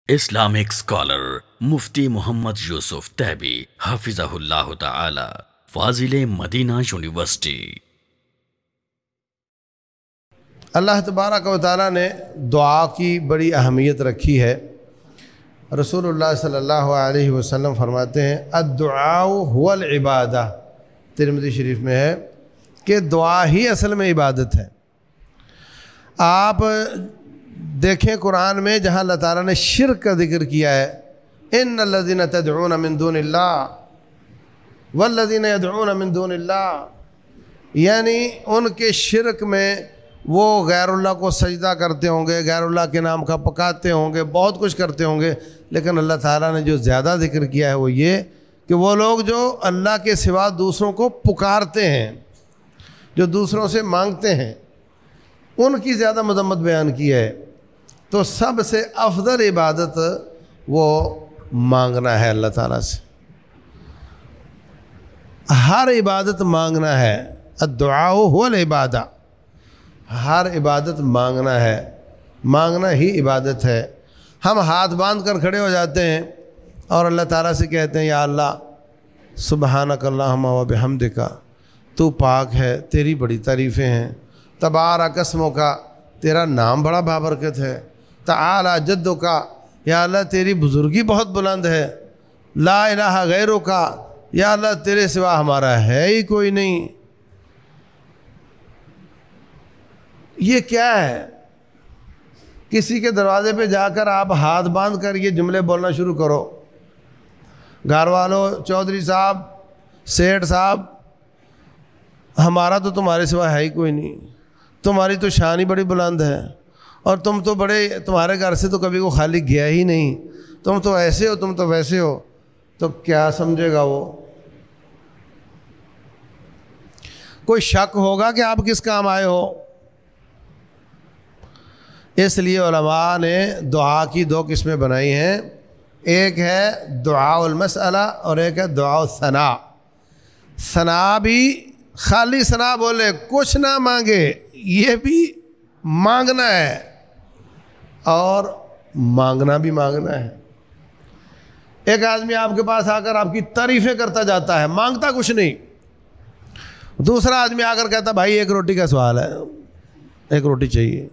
Islamic scholar مفتی محمد یوسف تیبی حفظہ اللہ تعالی، فاضل Medina university. اللہ تبارک و تعالیٰ نے دعا کی بڑی اہمیت رکھی ہے۔ رسول اللہ صلی اللہ علیہ وسلم فرماتے ہیں الدعاء هو العبادہ، ترمذی شریف میں ہے کہ دعا ہی اصل میں عبادت ہے۔ آپ دیکھیں قرآن میں جہاں اللہ تعالیٰ نے شرک کا ذکر کیا ہے، ان الذین تدعون من دون اللہ والذین یدعون من دون اللہ، یعنی ان کے شرک میں وہ غیر اللہ کو سجدہ کرتے ہوں گے، غیر اللہ کے نام کا پکاتے ہوں گے، بہت کچھ کرتے ہوں گے، لیکن اللہ تعالیٰ نے جو زیادہ ذکر کیا ہے وہ یہ کہ وہ لوگ جو اللہ کے سوا دوسروں کو پکارتے ہیں، جو دوسروں سے مانگتے ہیں، ان کی زیادہ مذمت بیان کی ہے۔ تو سب سے افضل عبادت وہ مانگنا ہے اللہ تعالیٰ سے، ہر عبادت مانگنا ہے۔ الدعاء هو العبادہ، ہر عبادت مانگنا ہے، مانگنا ہی عبادت ہے۔ ہم ہاتھ باندھ کر کھڑے ہو جاتے ہیں اور اللہ تعالیٰ سے کہتے ہیں یا اللہ سبحانک اللہم و بحمدک، تو پاک ہے، تیری بڑی تعریفیں ہیں، تبارک اسمک، تیرا نام بڑا بابرکت ہے، تعالی جدک، یا اللہ تیری بزرگی بہت بلند ہے، لا الہ غیرک، یا اللہ تیرے سوا ہمارا ہے ہی کوئی نہیں۔ یہ کیا ہے؟ کسی کے دروازے پہ جا کر آپ ہاتھ باندھ کر یہ جملے بولنا شروع کرو، گھر والوں، چودھری صاحب، سیٹھ صاحب، ہمارا تو تمہارے سوا ہے ہی کوئی نہیں، تمہاری تو شان ہی بڑی بلند ہے، اور تم تو تمہارے گھر سے تو کبھی کو خالی گیا ہی نہیں، تم تو ایسے ہو، تم تو ویسے ہو، تو کیا سمجھے گا وہ؟ کوئی شک ہوگا کہ آپ کس کام آئے ہو؟ اس لیے علماء نے دعا کی دو قسمیں بنائی ہیں، ایک ہے دعاء المسئلہ اور ایک ہے دعاء الثناء۔ ثناء بھی خالی ثناء بولے، کچھ نہ مانگے، یہ بھی مانگنا ہے، اور مانگنا بھی مانگنا ہے۔ ایک آدمی آپ کے پاس آ کر آپ کی تعریفیں کرتا جاتا ہے، مانگتا کچھ نہیں۔ دوسرا آدمی آ کر کہتا بھائی ایک روٹی کا سوال ہے، ایک روٹی چاہیے،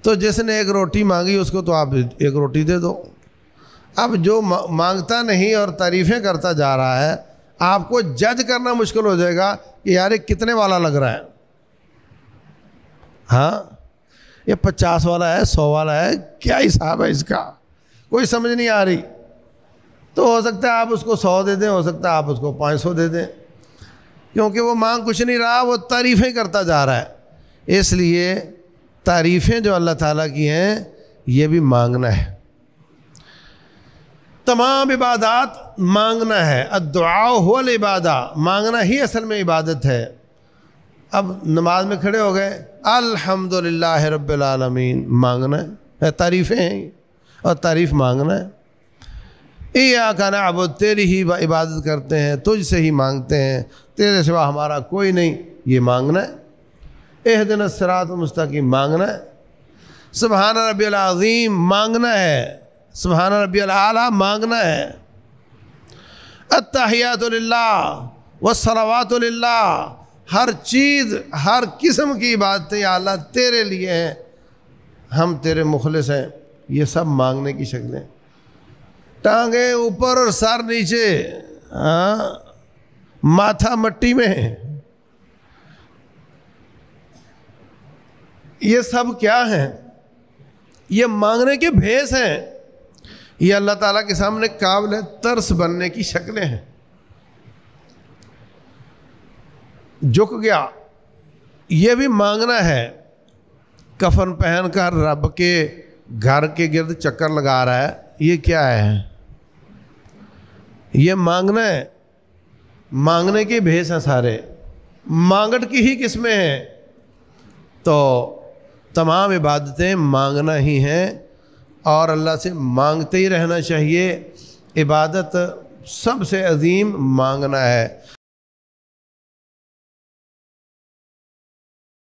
تو جس نے ایک روٹی مانگی اس کو تو آپ ایک روٹی دے دو۔ اب جو مانگتا نہیں اور تعریفیں کرتا جا رہا ہے، آپ کو جج کرنا مشکل ہو جائے گا کہ یار یہ کتنے والا لگ رہا ہے، ہاں یہ 50 والا ہے، 100 والا ہے، کیا حساب ہے اس کا، کوئی سمجھ نہیں آ رہی۔ تو ہو سکتا ہے آپ اس کو 100 دے دیں، ہو سکتا ہے آپ اس کو 500 دے دیں، کیونکہ وہ مانگ کچھ نہیں رہا، وہ تعریفیں کرتا جا رہا ہے۔ اس لیے تعریفیں جو اللہ تعالیٰ کی ہیں یہ بھی مانگنا ہے۔ تمام عبادات مانگنا ہے، الدعاء هو العبادہ، مانگنا ہی اصل میں عبادت ہے۔ اب نماز میں کھڑے ہو گئے، الحمدللہ رب العالمین، مانگنا ہے، تعریفیں ہیں اور تعریف مانگنا ہے۔ ایاک نعبد، تیری ہی عبادت کرتے ہیں، تجھ سے ہی مانگتے ہیں، تیرے سوا ہمارا کوئی نہیں، یہ مانگنا ہے۔ اہدنا الصراط المستقیم مانگنا ہے۔ سبحان ربی العظیم مانگنا ہے، سبحان ربی الاعلیٰ مانگنا ہے۔ التحیات للہ والصلوات للہ، ہر چیز، ہر قسم کی عبادتیں یا اللہ تیرے لیے ہیں، ہم تیرے مخلص ہیں، یہ سب مانگنے کی شکلیں۔ ٹانگیں اوپر اور سر نیچے، ماتھا مٹی میں، یہ سب کیا ہیں؟ یہ مانگنے کے بھیس ہیں، یہ اللہ تعالیٰ کے سامنے قابل ترس بننے کی شکلیں ہیں۔ جھک گیا، یہ بھی مانگنا ہے۔ کفن پہن کر رب کے گھر کے گرد چکر لگا رہا ہے، یہ کیا ہے؟ یہ مانگنا ہے۔ مانگنے کے بھیس ہیں سارے، مانگٹ کی ہی قسمیں ہیں۔ تو تمام عبادتیں مانگنا ہی ہیں، اور اللہ سے مانگتے ہی رہنا چاہیے۔ عبادت سب سے عظیم مانگنا ہے۔